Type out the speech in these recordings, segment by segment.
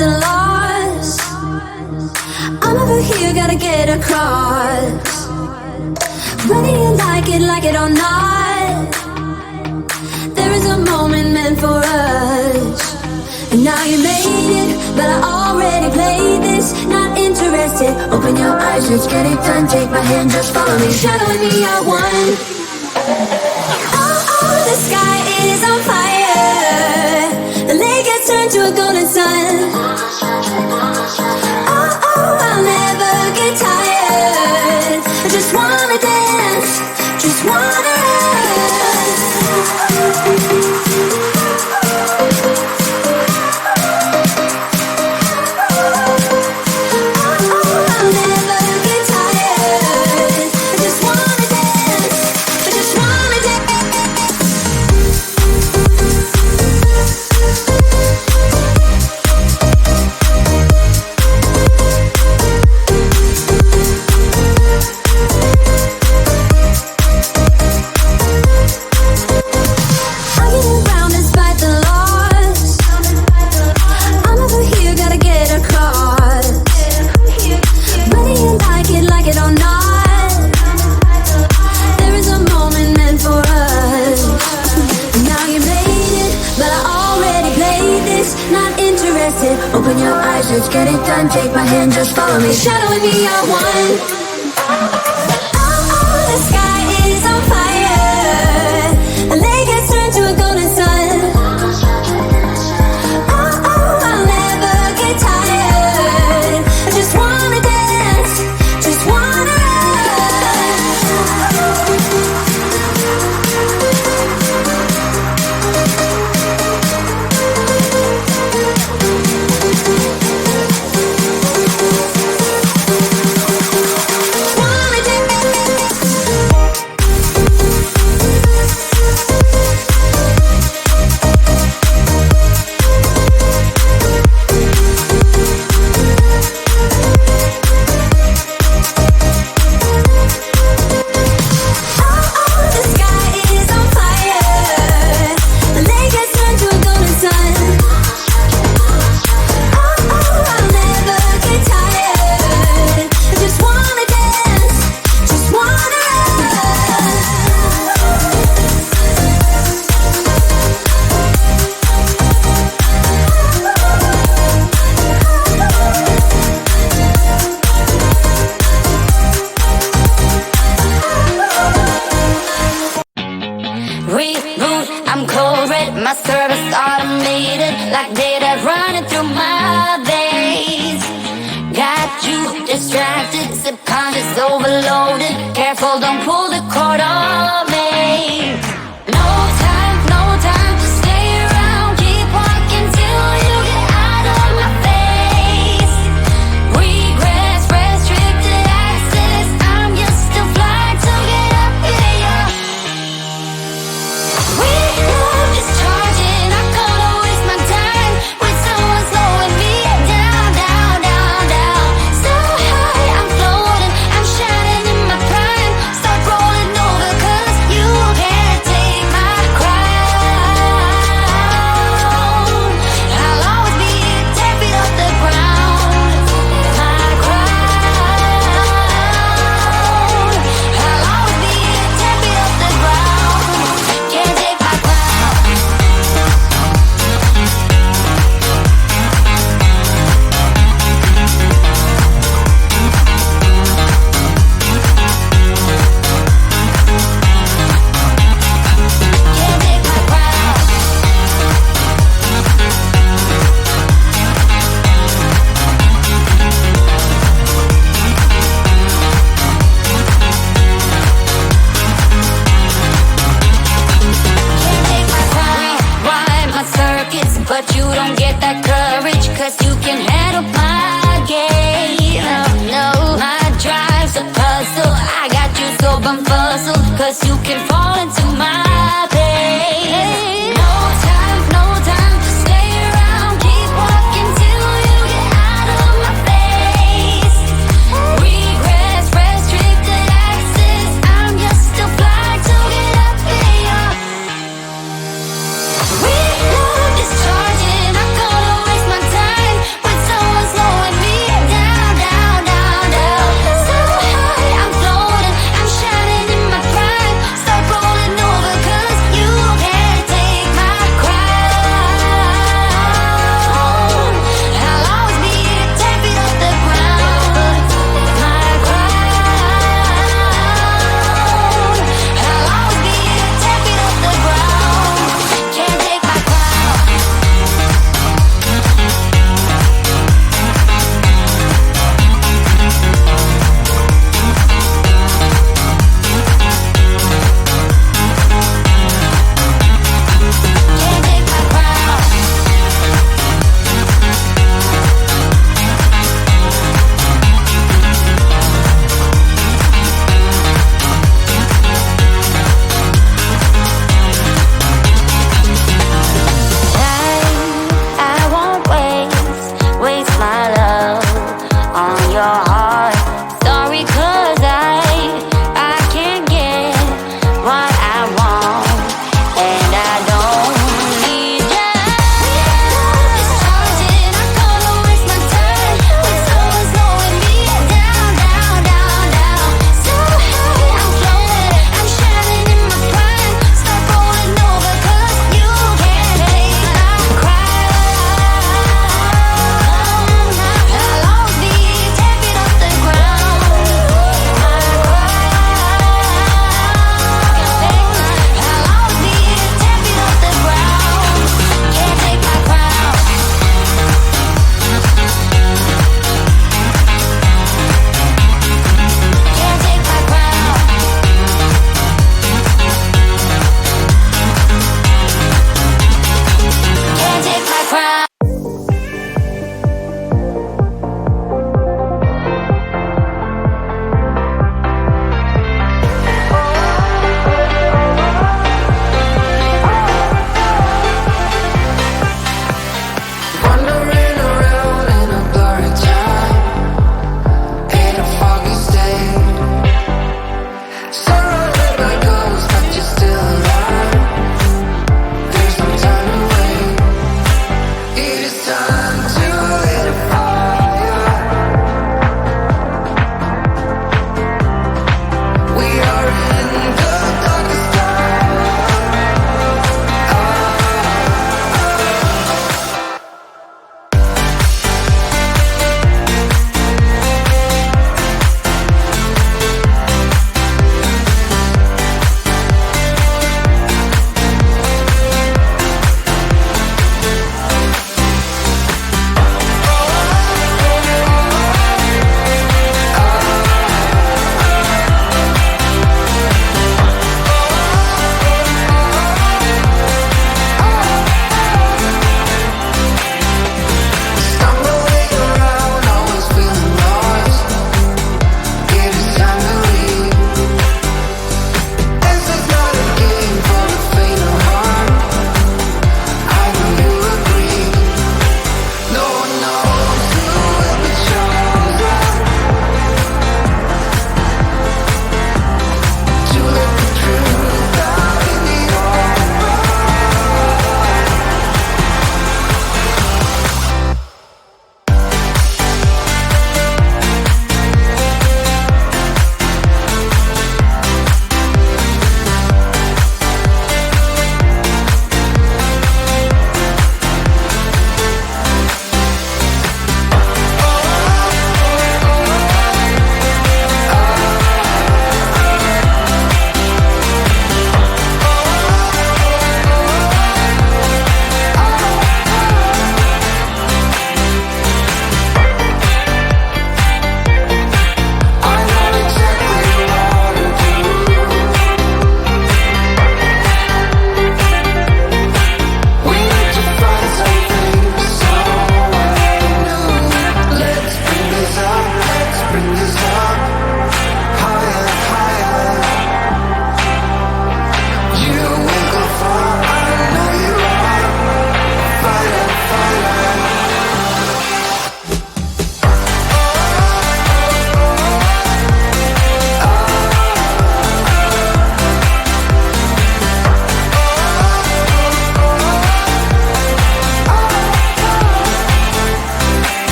the loss. I'm over here, gotta get across. Whether you like it or not, there is a moment meant for us. And now you made it, but I already played this. Not interested, open your eyes, let's get it done. Take my hand, just follow me, shadowing me, I won. Oh, the sky is on fire. The lake has turned to a golden sun. Oh, I'll never get tired. I just wanna dance, just wanna run. Open your eyes, let's get it done. Take my hand, just follow me, shadowing me, I won. Oh, the sky is on fire. The lake has turned to a golden sun. Oh, I'll never get tired. I just wanna dance, just wanna Discharging, I gotta waste my time with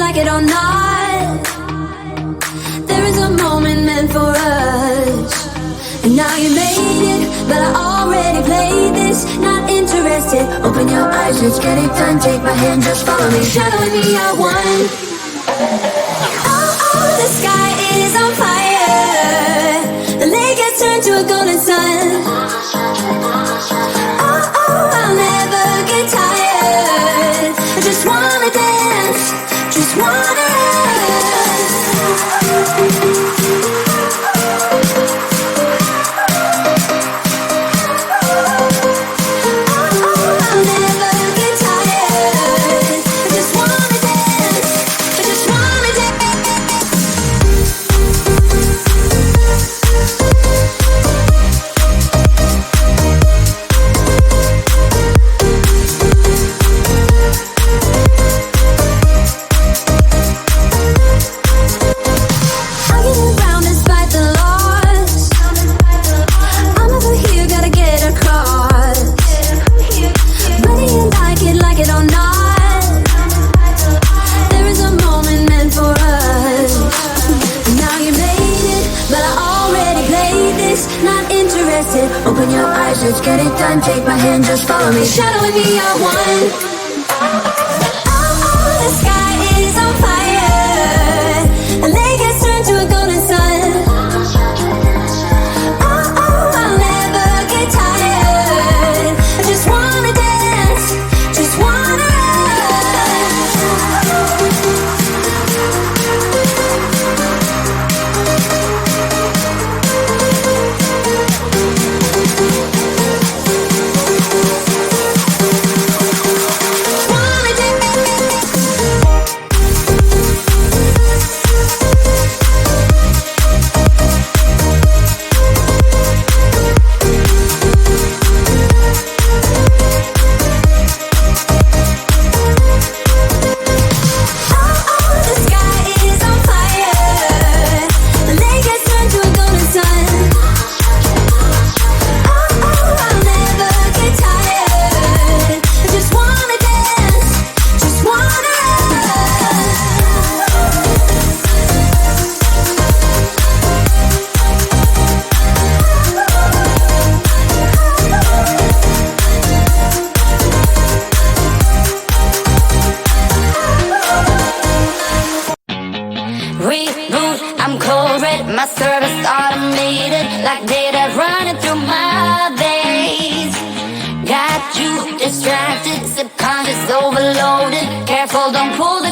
like it or not, there is a moment meant for us. And now you made it, but I already played this. Not interested, open your eyes, let's get it done. Take my hand, just follow me, shadowing me, I won. Oh, the sky is on fire. The lake has turned to a golden sun. Oh, I'll never get tired. I just wanna dance, just wanna open your eyes, let's get it done. Take my hand, just follow me, shadowing me, I won. Oh, the sky is on fire. The lake has turned to a golden sun. Oh, I'll never get tired. I just wanna dance, just wanna my service automated, like data running through my veins. Got you distracted, subconscious overloaded. Careful, don't pull the